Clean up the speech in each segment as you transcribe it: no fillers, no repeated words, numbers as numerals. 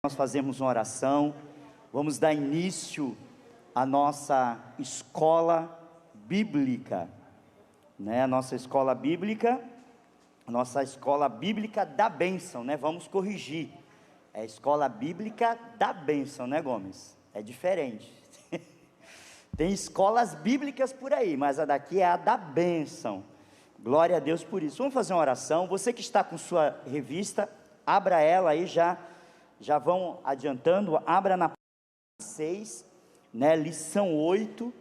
Nós fazemos uma oração, vamos dar início à nossa escola bíblica, né? Nossa escola bíblica da bênção, né? Vamos corrigir, é a escola bíblica da bênção, né, Gomes? É diferente, tem escolas bíblicas por aí, mas a daqui é a da bênção, glória a Deus por isso. Vamos fazer uma oração. Você que está com sua revista, abra ela aí, já vão adiantando, abra na página 6, né, lição 8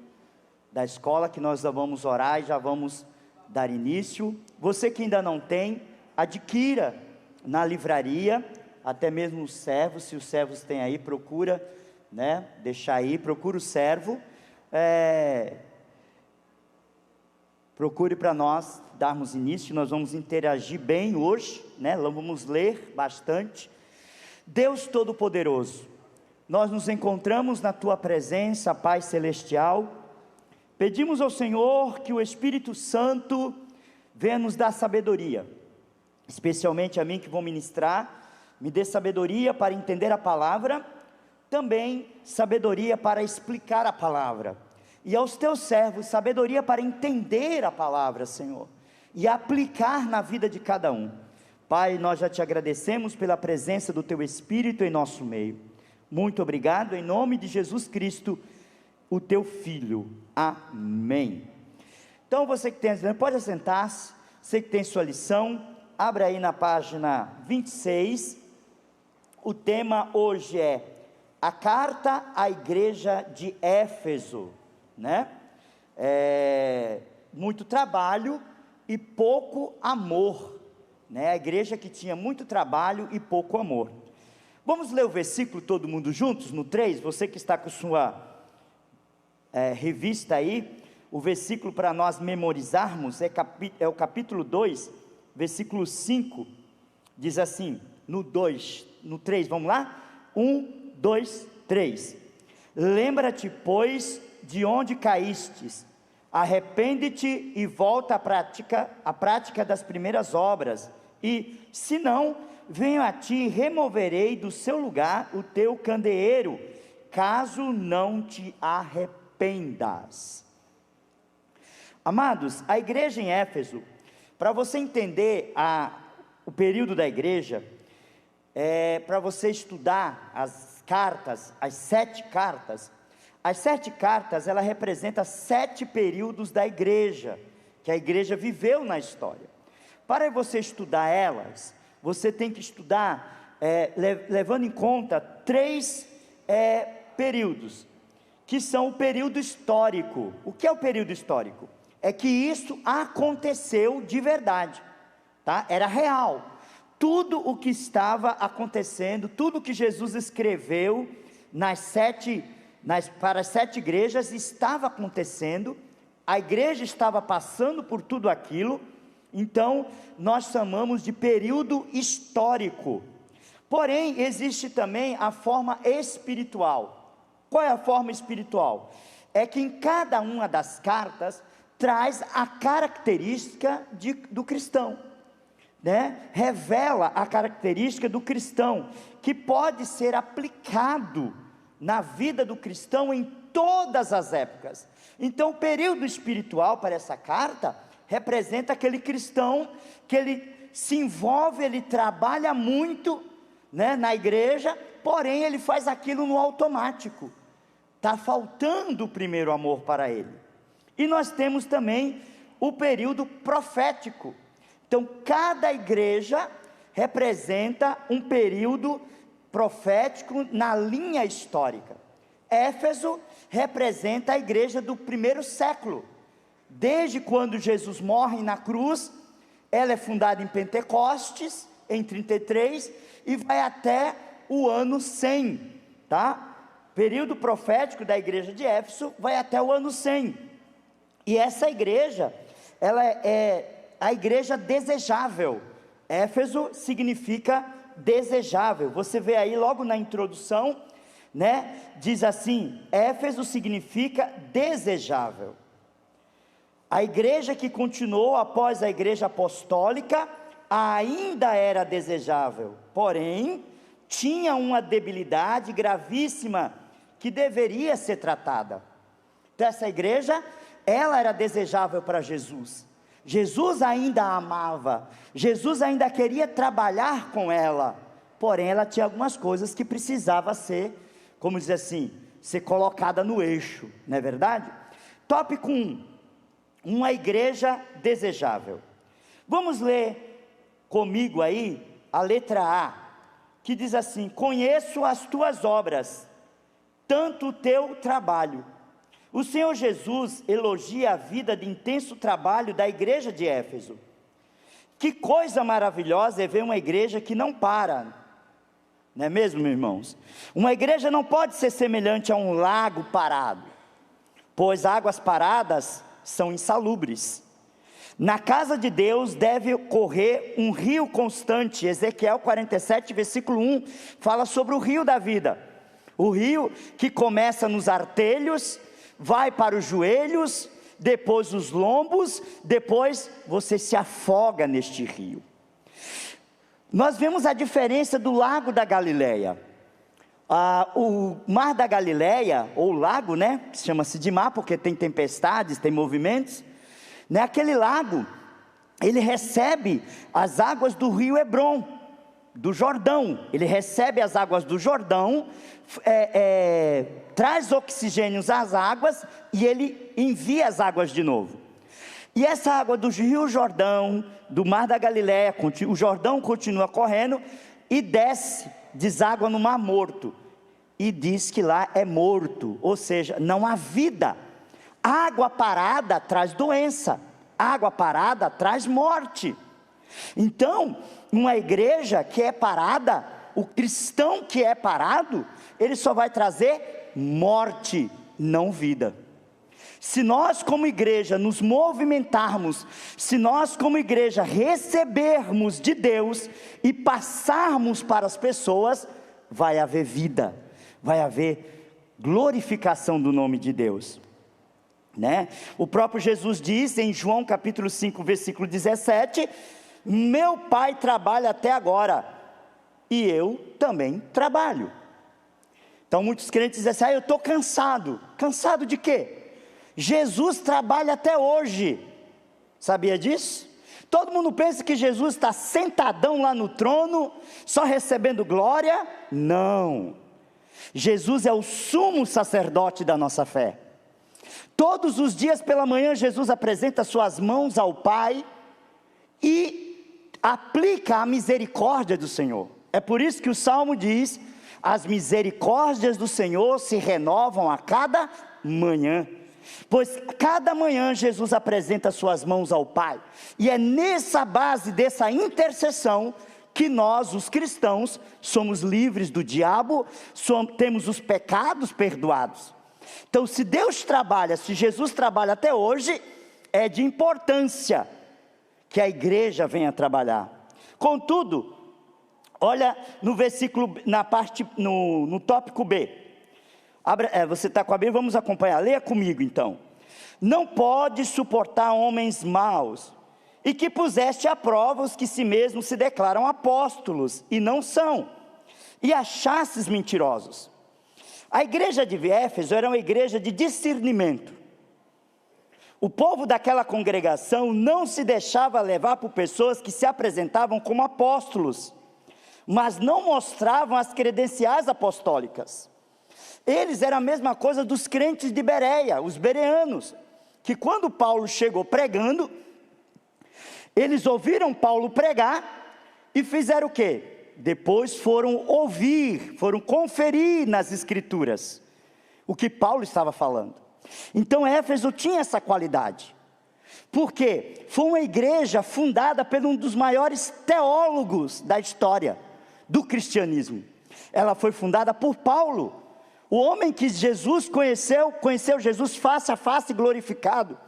da escola, que nós já vamos orar e já vamos dar início. Você que ainda não tem, adquira na livraria, até mesmo os servos, se os servos têm aí, procura, né, deixar aí, procura o servo, procure para nós darmos início. Nós vamos interagir bem hoje, né, vamos ler bastante. Deus Todo-Poderoso, nós nos encontramos na Tua presença, Pai Celestial, pedimos ao Senhor que o Espírito Santo venha nos dar sabedoria, especialmente a mim que vou ministrar, me dê sabedoria para entender a palavra, também sabedoria para explicar a palavra, e aos Teus servos, sabedoria para entender a palavra, Senhor, e aplicar na vida de cada um. Pai, nós já Te agradecemos pela presença do Teu Espírito em nosso meio. Muito obrigado, em nome de Jesus Cristo, o Teu Filho. Amém. Então, você que tem, pode assentar-se. Você que tem sua lição, abra aí na página 26. O tema hoje é a carta à igreja de Éfeso, né? Muito trabalho e pouco amor, né? A igreja que tinha muito trabalho e pouco amor. Vamos ler o versículo todo mundo juntos, no 3, você que está com sua revista aí, o versículo para nós memorizarmos é o capítulo 2, versículo 5, diz assim, no 3, vamos lá? 1, 2, 3, lembra-te, pois, de onde caístes, arrepende-te e volta à prática das primeiras obras, e, se não, venho a ti e removerei do seu lugar o teu candeeiro, caso não te arrependas. Amados, a igreja em Éfeso, para você entender o período da igreja, para você estudar as cartas, as 7 cartas, ela representa 7 períodos da igreja, que a igreja viveu na história. Para você estudar elas, você tem que estudar, levando em conta 3 períodos, que são o período histórico. O que é o período histórico? É que isso aconteceu de verdade, tá? Era real, tudo o que estava acontecendo, tudo que Jesus escreveu para as 7 igrejas estava acontecendo, a igreja estava passando por tudo aquilo. Então, nós chamamos de período histórico. Porém, existe também a forma espiritual. Qual é a forma espiritual? É que em cada uma das cartas, traz a característica do cristão, né? Revela a característica do cristão, que pode ser aplicado na vida do cristão em todas as épocas. Então, o período espiritual para essa carta representa aquele cristão que ele se envolve, ele trabalha muito, né, na igreja, porém ele faz aquilo no automático, está faltando o primeiro amor para ele. E nós temos também o período profético. Então, cada igreja representa um período profético na linha histórica. Éfeso representa a igreja do primeiro século, desde quando Jesus morre na cruz. Ela é fundada em Pentecostes, em 33, e vai até o ano 100, tá? Período profético da igreja de Éfeso vai até o ano 100, e essa igreja, ela é a igreja desejável. Éfeso significa desejável, você vê aí logo na introdução, né? Diz assim, Éfeso significa desejável. A igreja que continuou após a igreja apostólica ainda era desejável, porém tinha uma debilidade gravíssima que deveria ser tratada. Então essa igreja, ela era desejável para Jesus. Jesus ainda a amava, Jesus ainda queria trabalhar com ela, porém ela tinha algumas coisas que precisava ser, como dizer assim, ser colocada no eixo, não é verdade? Tópico 1, uma igreja desejável. Vamos ler comigo aí a letra A, que diz assim: conheço as tuas obras, tanto o teu trabalho. O Senhor Jesus elogia a vida de intenso trabalho da igreja de Éfeso. Que coisa maravilhosa é ver uma igreja que não para, não é mesmo, meus irmãos? Uma igreja não pode ser semelhante a um lago parado, pois águas paradas são insalubres. Na casa de Deus deve correr um rio constante. Ezequiel 47, versículo 1, fala sobre o rio da vida. O rio que começa nos artelhos, vai para os joelhos, depois os lombos, depois você se afoga neste rio. Nós vemos a diferença do lago da Galileia. O mar da Galileia, ou lago, né, chama-se de mar porque tem tempestades, tem movimentos, né? Aquele lago, ele recebe as águas do rio Hebron, do Jordão. Ele recebe as águas do Jordão, traz oxigênios às águas e ele envia as águas de novo. E essa água do rio Jordão, do mar da Galileia, o Jordão continua correndo e desce, deságua no mar morto, e diz que lá é morto, ou seja, não há vida. Água parada traz doença, água parada traz morte. Então, uma igreja que é parada, o cristão que é parado, ele só vai trazer morte, não vida. Se nós como igreja nos movimentarmos, se nós como igreja recebermos de Deus e passarmos para as pessoas, vai haver vida, vai haver glorificação do nome de Deus, né? O próprio Jesus diz em João capítulo 5, versículo 17, meu Pai trabalha até agora, e eu também trabalho. Então muitos crentes dizem assim, eu estou cansado. Cansado de quê? Jesus trabalha até hoje. Sabia disso? Todo mundo pensa que Jesus está sentadão lá no trono, só recebendo glória. Não. Jesus é o sumo sacerdote da nossa fé. Todos os dias pela manhã Jesus apresenta suas mãos ao Pai e aplica a misericórdia do Senhor. É por isso que o Salmo diz, as misericórdias do Senhor se renovam a cada manhã. Pois cada manhã Jesus apresenta suas mãos ao Pai, e é nessa base dessa intercessão que nós, os cristãos, somos livres do diabo, temos os pecados perdoados. Então se Deus trabalha, se Jesus trabalha até hoje, é de importância que a igreja venha trabalhar. Contudo, olha no versículo, no tópico B. Você está com a Bíblia? Vamos acompanhar, leia comigo então. Não pode suportar homens maus, e que puseste à prova os que si mesmos se declaram apóstolos, e não são, e achastes mentirosos. A igreja de Éfeso era uma igreja de discernimento. O povo daquela congregação não se deixava levar por pessoas que se apresentavam como apóstolos, mas não mostravam as credenciais apostólicas. Eles eram a mesma coisa dos crentes de Bereia, os bereanos, que quando Paulo chegou pregando, eles ouviram Paulo pregar e fizeram o quê? Depois foram ouvir, foram conferir nas escrituras o que Paulo estava falando. Então Éfeso tinha essa qualidade, porque foi uma igreja fundada por um dos maiores teólogos da história do cristianismo. Ela foi fundada por Paulo, o homem que Jesus conheceu Jesus face a face glorificado,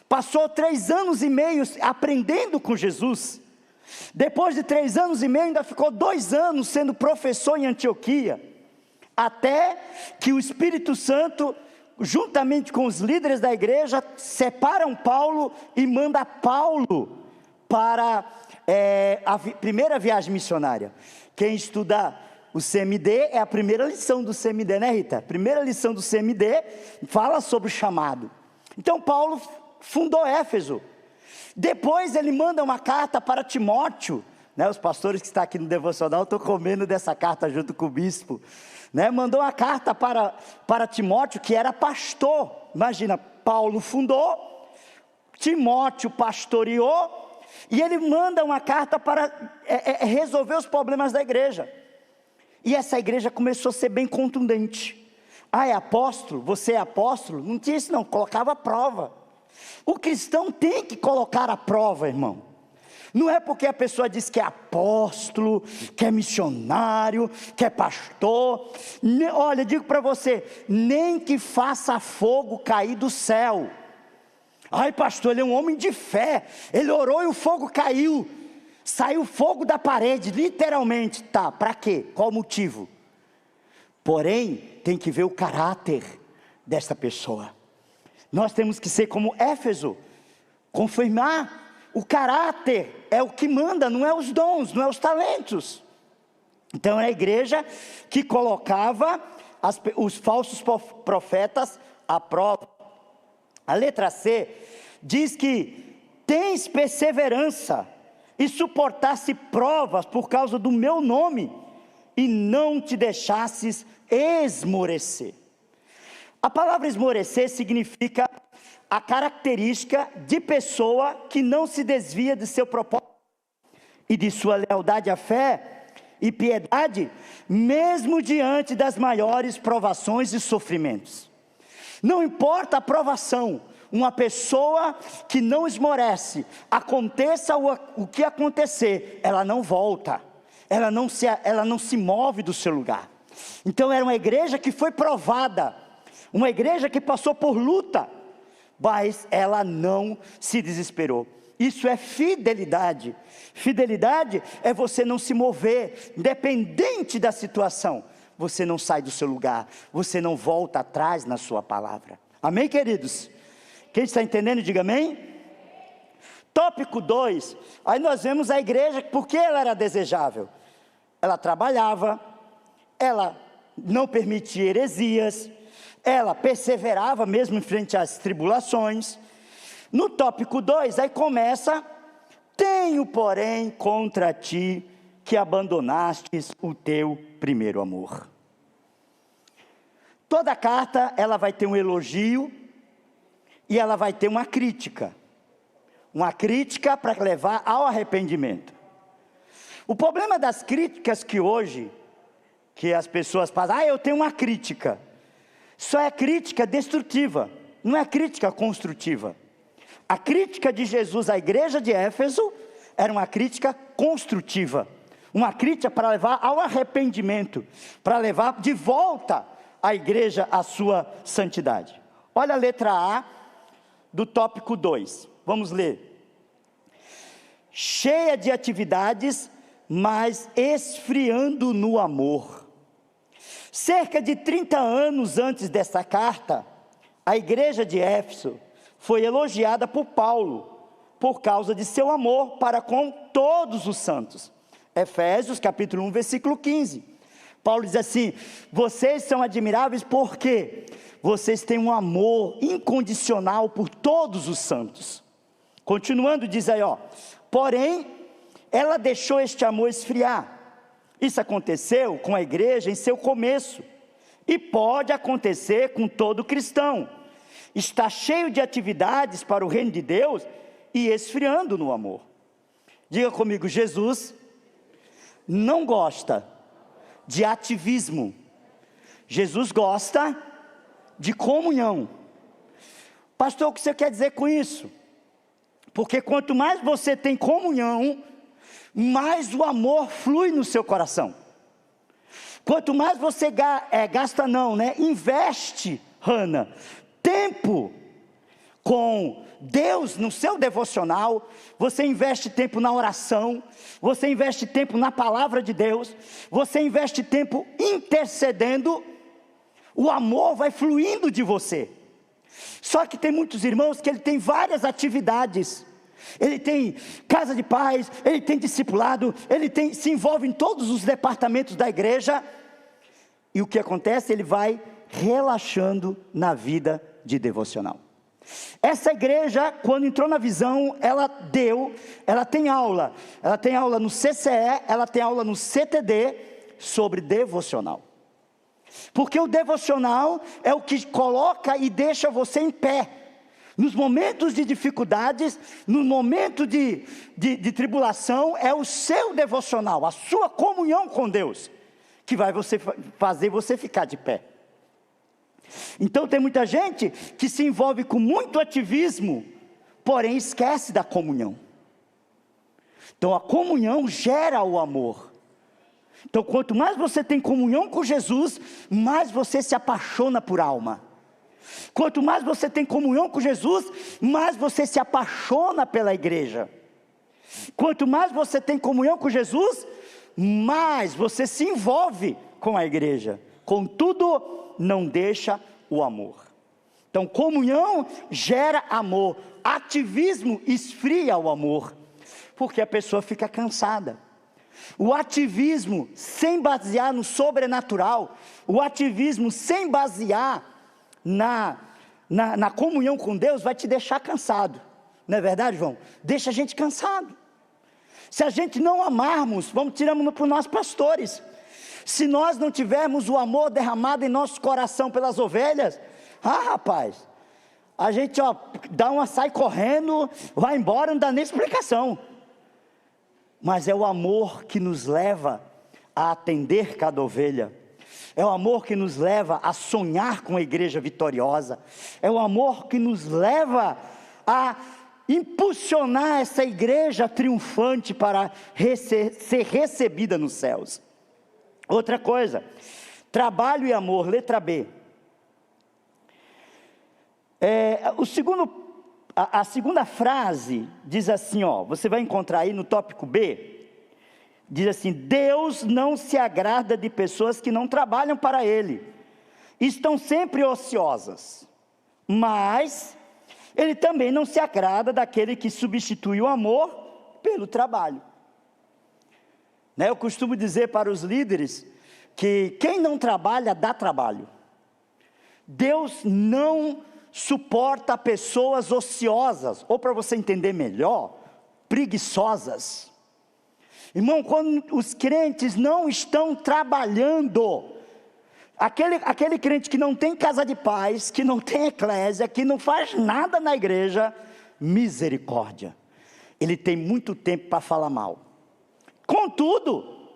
passou 3 anos e meio aprendendo com Jesus, depois de 3 anos e meio ainda ficou 2 anos sendo professor em Antioquia, até que o Espírito Santo, juntamente com os líderes da igreja, separam Paulo e manda Paulo para a primeira viagem missionária. Quem estuda O CMD é a primeira lição do CMD, né, Rita? A primeira lição do CMD fala sobre o chamado. Então Paulo fundou Éfeso. Depois ele manda uma carta para Timóteo, né? Os pastores que estão aqui no devocional estão comendo dessa carta junto com o bispo, né? Mandou uma carta para Timóteo, que era pastor. Imagina, Paulo fundou, Timóteo pastoreou, e ele manda uma carta para resolver os problemas da igreja. E essa igreja começou a ser bem contundente. É apóstolo? Você é apóstolo? Não tinha isso não, colocava a prova. O cristão tem que colocar a prova, irmão. Não é porque a pessoa diz que é apóstolo, que é missionário, que é pastor. Olha, eu digo para você, nem que faça fogo cair do céu. Ai, pastor, ele é um homem de fé, ele orou e o fogo caiu. Saiu fogo da parede, literalmente. Tá, para quê? Qual o motivo? Porém, tem que ver o caráter desta pessoa. Nós temos que ser como Éfeso, confirmar o caráter, é o que manda, não é os dons, não é os talentos. Então é a igreja que colocava os falsos profetas à prova. A letra C diz que tens perseverança e suportasse provas por causa do meu nome, e não te deixasses esmorecer. A palavra esmorecer significa a característica de pessoa que não se desvia de seu propósito e de sua lealdade à fé e piedade, mesmo diante das maiores provações e sofrimentos. Não importa a provação, uma pessoa que não esmorece, aconteça o que acontecer, ela não volta, ela não se move do seu lugar. Então era uma igreja que foi provada, uma igreja que passou por luta, mas ela não se desesperou. Isso é fidelidade. Fidelidade é você não se mover, independente da situação. Você não sai do seu lugar, você não volta atrás na sua palavra. Amém, queridos? Quem está entendendo, diga amém. Tópico 2, aí nós vemos a igreja, porque ela era desejável. Ela trabalhava, ela não permitia heresias, ela perseverava mesmo em frente às tribulações. No tópico 2, aí começa: tenho porém contra ti que abandonastes o teu primeiro amor. Toda carta, ela vai ter um elogio, e ela vai ter uma crítica para levar ao arrependimento. O problema das críticas que hoje, que as pessoas fazem, eu tenho uma crítica, só é crítica destrutiva, não é crítica construtiva. A crítica de Jesus à igreja de Éfeso era uma crítica construtiva, uma crítica para levar ao arrependimento, para levar de volta a igreja à sua santidade. Olha a letra A do tópico 2, vamos ler. Cheia de atividades, mas esfriando no amor. Cerca de 30 anos antes dessa carta, a igreja de Éfeso foi elogiada por Paulo, por causa de seu amor para com todos os santos. Efésios capítulo 1, versículo 15. Paulo diz assim: vocês são admiráveis porque vocês têm um amor incondicional por todos os santos. Continuando, diz aí, porém, ela deixou este amor esfriar. Isso aconteceu com a igreja em seu começo, e pode acontecer com todo cristão. Está cheio de atividades para o reino de Deus e esfriando no amor. Diga comigo: Jesus não gosta de ativismo, Jesus gosta de comunhão. Pastor, o que você quer dizer com isso? Porque quanto mais você tem comunhão, mais o amor flui no seu coração. Quanto mais você investe, Hannah, tempo com Deus no seu devocional, você investe tempo na oração, você investe tempo na palavra de Deus, você investe tempo intercedendo, o amor vai fluindo de você. Só que tem muitos irmãos que ele tem várias atividades, ele tem casa de paz, ele tem discipulado, se envolve em todos os departamentos da igreja, e o que acontece? Ele vai relaxando na vida de devocional. Essa igreja, quando entrou na visão, ela tem aula no CCE, ela tem aula no CTD, sobre devocional, porque o devocional é o que coloca e deixa você em pé, nos momentos de dificuldades, no momento de tribulação, é o seu devocional, a sua comunhão com Deus, que vai fazer você ficar de pé. Então tem muita gente que se envolve com muito ativismo, porém esquece da comunhão. Então a comunhão gera o amor. Então quanto mais você tem comunhão com Jesus, mais você se apaixona por alma. Quanto mais você tem comunhão com Jesus, mais você se apaixona pela igreja. Quanto mais você tem comunhão com Jesus, mais você se envolve com a igreja. Contudo, não deixa o amor. Então comunhão gera amor, ativismo esfria o amor, porque a pessoa fica cansada. O ativismo sem basear no sobrenatural, o ativismo sem basear na comunhão com Deus, vai te deixar cansado, não é verdade, João? Deixa a gente cansado. Se a gente não amarmos, tiramos para os nossos pastores. Se nós não tivermos o amor derramado em nosso coração pelas ovelhas, rapaz, a gente sai correndo, vai embora, não dá nem explicação. Mas é o amor que nos leva a atender cada ovelha, é o amor que nos leva a sonhar com a igreja vitoriosa, é o amor que nos leva a impulsionar essa igreja triunfante para ser recebida nos céus. Outra coisa, trabalho e amor, letra B. A segunda frase diz assim, você vai encontrar aí no tópico B, diz assim: Deus não se agrada de pessoas que não trabalham para Ele, estão sempre ociosas, mas Ele também não se agrada daquele que substitui o amor pelo trabalho. Eu costumo dizer para os líderes que quem não trabalha, dá trabalho. Deus não suporta pessoas ociosas, ou para você entender melhor, preguiçosas. Irmão, quando os crentes não estão trabalhando, aquele crente que não tem casa de paz, que não tem eclésia, que não faz nada na igreja, misericórdia, ele tem muito tempo para falar mal. Contudo,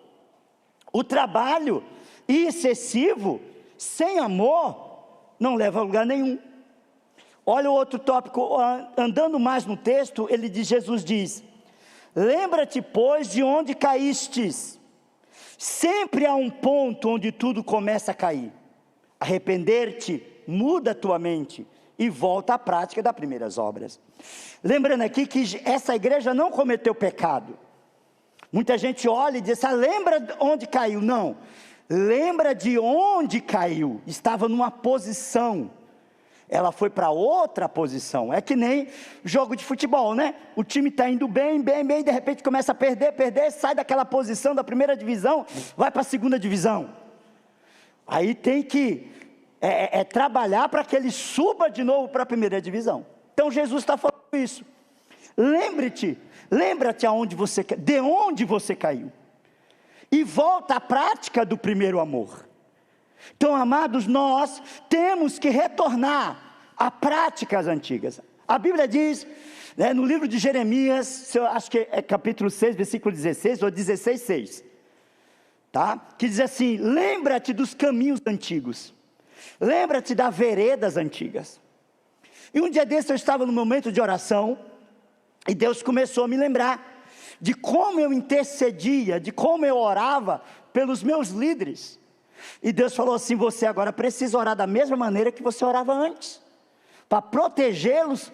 o trabalho excessivo, sem amor, não leva a lugar nenhum. Olha o outro tópico, andando mais no texto, Jesus diz: lembra-te, pois, de onde caístes. Sempre há um ponto onde tudo começa a cair. Arrepender-te, muda a tua mente e volta à prática das primeiras obras. Lembrando aqui que essa igreja não cometeu pecado. Muita gente olha e diz: lembra onde caiu? Não, lembra de onde caiu. Estava numa posição, ela foi para outra posição. É que nem jogo de futebol, né? O time está indo bem, de repente começa a perder, sai daquela posição da primeira divisão, vai para a segunda divisão. Aí tem que trabalhar para que ele suba de novo para a primeira divisão. Então Jesus está falando isso. Lembra-te de onde você caiu, e volta à prática do primeiro amor. Então, amados, nós temos que retornar a práticas antigas. A Bíblia diz, no livro de Jeremias, acho que é capítulo 6, versículo 16, ou 16:6, tá? Que diz assim: lembra-te dos caminhos antigos, lembra-te das veredas antigas. E um dia desse eu estava no momento de oração, e Deus começou a me lembrar de como eu intercedia, de como eu orava pelos meus líderes. E Deus falou assim: você agora precisa orar da mesma maneira que você orava antes, para protegê-los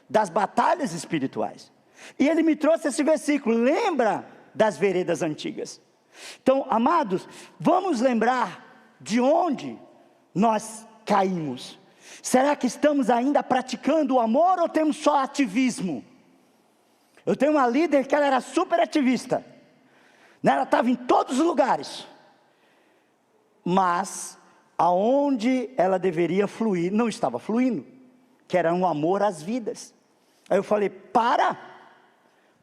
das batalhas espirituais. E Ele me trouxe esse versículo: lembra das veredas antigas. Então, amados, vamos lembrar de onde nós caímos. Será que estamos ainda praticando o amor, ou temos só ativismo? Eu tenho uma líder que ela era super ativista, né? Ela estava em todos os lugares, mas aonde ela deveria fluir, não estava fluindo, que era um amor às vidas. Aí eu falei, para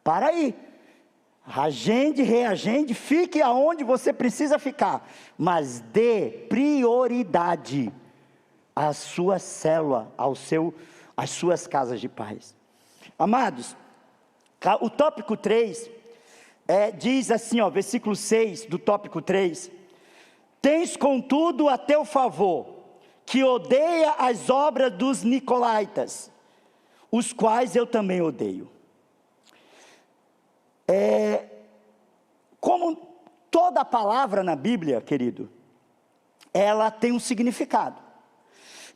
aí, agende, reagende, fique aonde você precisa ficar, mas dê prioridade à sua célula, às suas casas de paz. Amados, o tópico 3, diz assim, versículo 6 do tópico 3, tens contudo a teu favor, que odeia as obras dos nicolaítas, os quais eu também odeio. Como toda palavra na Bíblia, querido, ela tem um significado,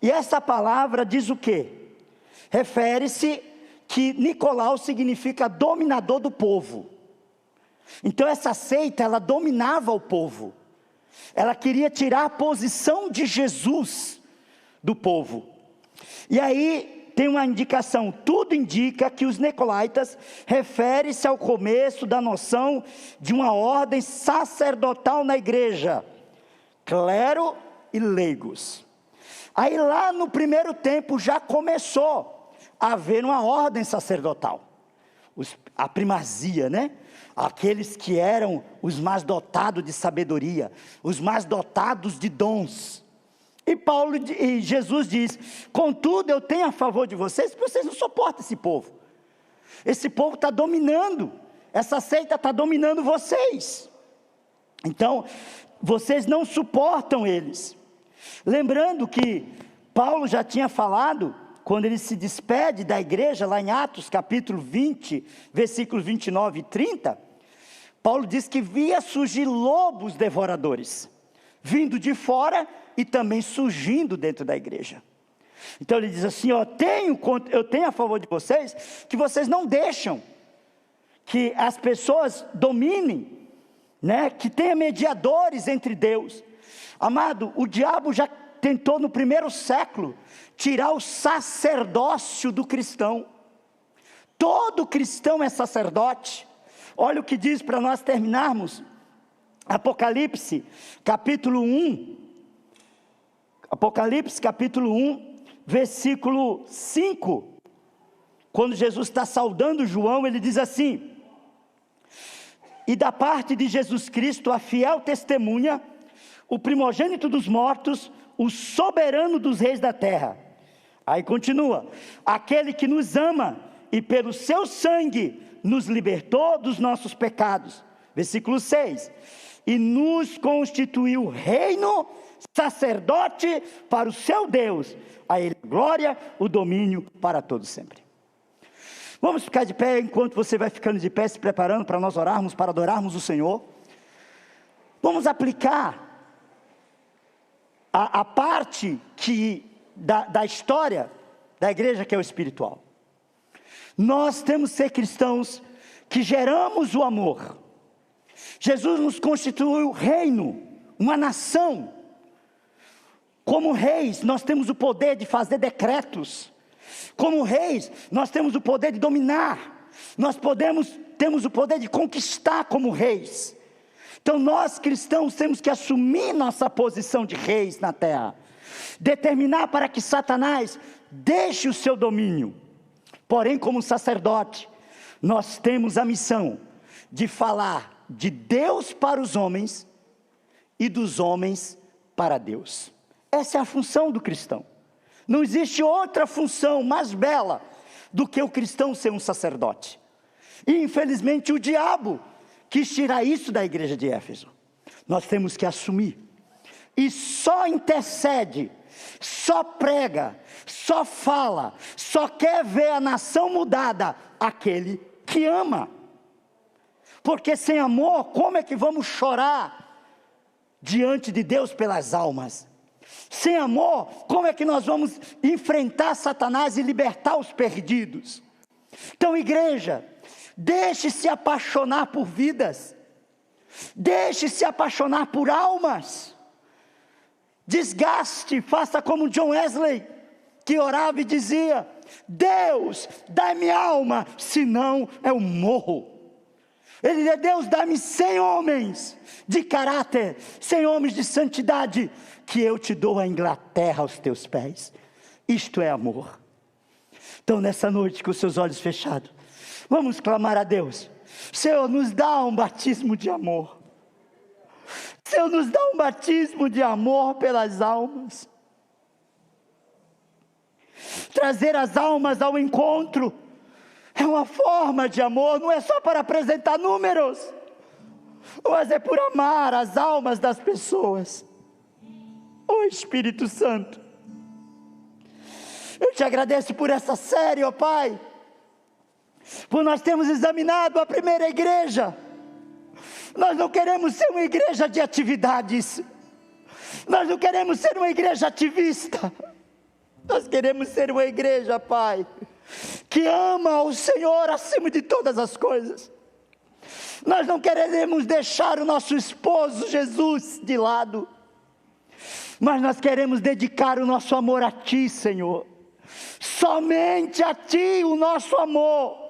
e essa palavra diz o quê? Refere-se que Nicolau significa dominador do povo. Então essa seita, ela dominava o povo, ela queria tirar a posição de Jesus do povo. E aí tem uma indicação, tudo indica que os nicolaítas refere-se ao começo da noção de uma ordem sacerdotal na igreja, clero e leigos. Aí lá no primeiro tempo já começou a haver uma ordem sacerdotal, a primazia, né? Aqueles que eram os mais dotados de sabedoria, os mais dotados de dons. E Jesus diz, contudo eu tenho a favor de vocês, porque vocês não suportam esse povo. Esse povo está dominando, essa seita está dominando vocês. Então, vocês não suportam eles. Lembrando que Paulo já tinha falado, quando ele se despede da igreja, lá em Atos capítulo 20, versículos 29 e 30, Paulo diz que via surgir lobos devoradores, vindo de fora e também surgindo dentro da igreja. Então ele diz assim, eu tenho a favor de vocês, que vocês não deixam que as pessoas dominem, né? Que tenha mediadores entre Deus. Amado, o diabo já tentou no primeiro século tirar o sacerdócio do cristão. Todo cristão é sacerdote. Olha o que diz para nós terminarmos, Apocalipse capítulo 1, Apocalipse capítulo 1, versículo 5, quando Jesus está saudando João, ele diz assim, e da parte de Jesus Cristo, a fiel testemunha, o primogênito dos mortos, o soberano dos reis da terra. Aí continua, aquele que nos ama e pelo seu sangue nos libertou dos nossos pecados. Versículo 6, e nos constituiu reino, sacerdote para o seu Deus, a ele a glória, o domínio para todos sempre. Vamos ficar de pé, enquanto você vai ficando de pé, se preparando para nós orarmos, para adorarmos o Senhor. Vamos aplicar a parte da história da igreja, que é o espiritual. Nós temos que ser cristãos que geramos o amor. Jesus nos constituiu reino, uma nação. Como reis, nós temos o poder de fazer decretos. Como reis, nós temos o poder de dominar. Temos o poder de conquistar como reis. Então nós cristãos temos que assumir nossa posição de reis na terra. Determinar para que Satanás deixe o seu domínio. Porém, como sacerdote, nós temos a missão de falar de Deus para os homens e dos homens para Deus. Essa é a função do cristão. Não existe outra função mais bela do que o cristão ser um sacerdote. E infelizmente o diabo quis tirar isso da igreja de Éfeso. Nós temos que assumir. E só intercede, só prega, só fala, só quer ver a nação mudada aquele que ama. Porque sem amor, como é que vamos chorar diante de Deus pelas almas? Sem amor, como é que nós vamos enfrentar Satanás e libertar os perdidos? Então, igreja, deixe-se apaixonar por vidas, deixe-se apaixonar por almas, desgaste, faça como John Wesley, que orava e dizia, Deus, dai-me alma, senão eu morro. Ele diz: Deus, dá-me 100 homens de caráter, 100 homens de santidade, que eu te dou a Inglaterra aos teus pés. Isto é amor. Então nessa noite, com os seus olhos fechados, vamos clamar a Deus: Senhor, nos dá um batismo de amor. Senhor, nos dá um batismo de amor pelas almas. Trazer as almas ao encontro é uma forma de amor, não é só para apresentar números, mas é por amar as almas das pessoas. Ó Espírito Santo, eu te agradeço por essa série, ó Pai, por nós termos examinado a primeira igreja. Nós não queremos ser uma igreja de atividades, nós não queremos ser uma igreja ativista, nós queremos ser uma igreja, Pai, que ama o Senhor acima de todas as coisas. Nós não queremos deixar o nosso esposo Jesus de lado, mas nós queremos dedicar o nosso amor a Ti, Senhor. Somente a Ti o nosso amor.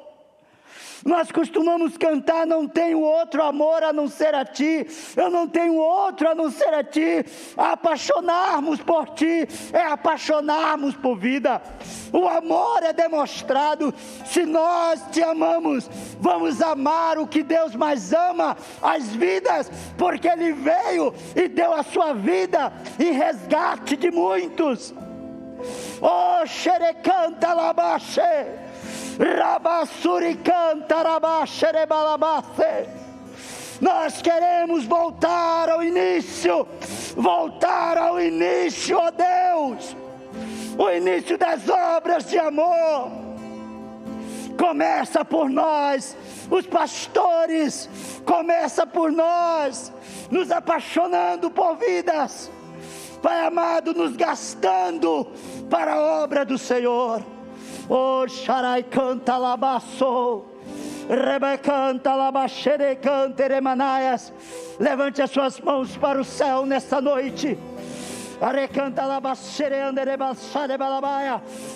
Nós costumamos cantar: não tenho outro amor a não ser a Ti, eu não tenho outro a não ser a Ti. Apaixonarmos por Ti é apaixonarmos por vida. O amor é demonstrado se nós Te amamos. Vamos amar o que Deus mais ama, as vidas, porque Ele veio e deu a sua vida em resgate de muitos. Oh, xerecanta labaxe, rabassuri canta rabaxe rebalabace. Nós queremos voltar ao início, ó Deus, o início das obras de amor. Começa por nós, os pastores, começa por nós, nos apaixonando por vidas, Pai amado, nos gastando para a obra do Senhor. Oh, Sharai canta labaço, Rebecanta labaxere canta remanaias. Levante as suas mãos para o céu nesta noite.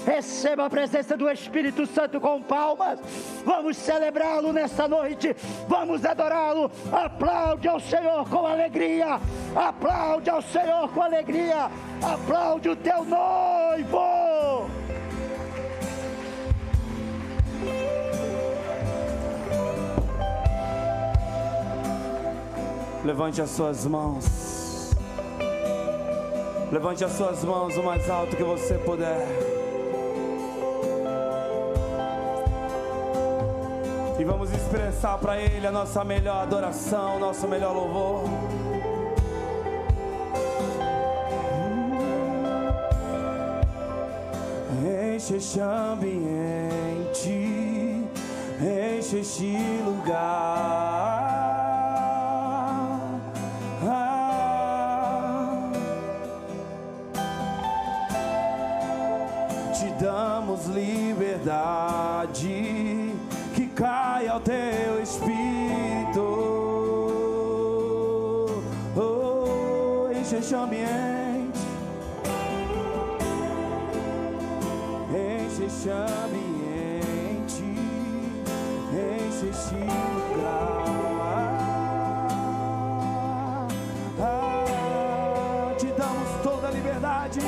Receba a presença do Espírito Santo com palmas. Vamos celebrá-lo nesta noite, vamos adorá-lo. Aplaude ao Senhor com alegria, aplaude ao Senhor com alegria, aplaude o teu noivo. Levante as suas mãos. Levante as suas mãos o mais alto que você puder. E vamos expressar para Ele a nossa melhor adoração, nosso melhor louvor. Enche este ambiente, enche este lugar. Damos liberdade, que caia ao teu espírito. Oh, enche este ambiente, enche este ambiente, enche este lugar. Te damos toda a liberdade.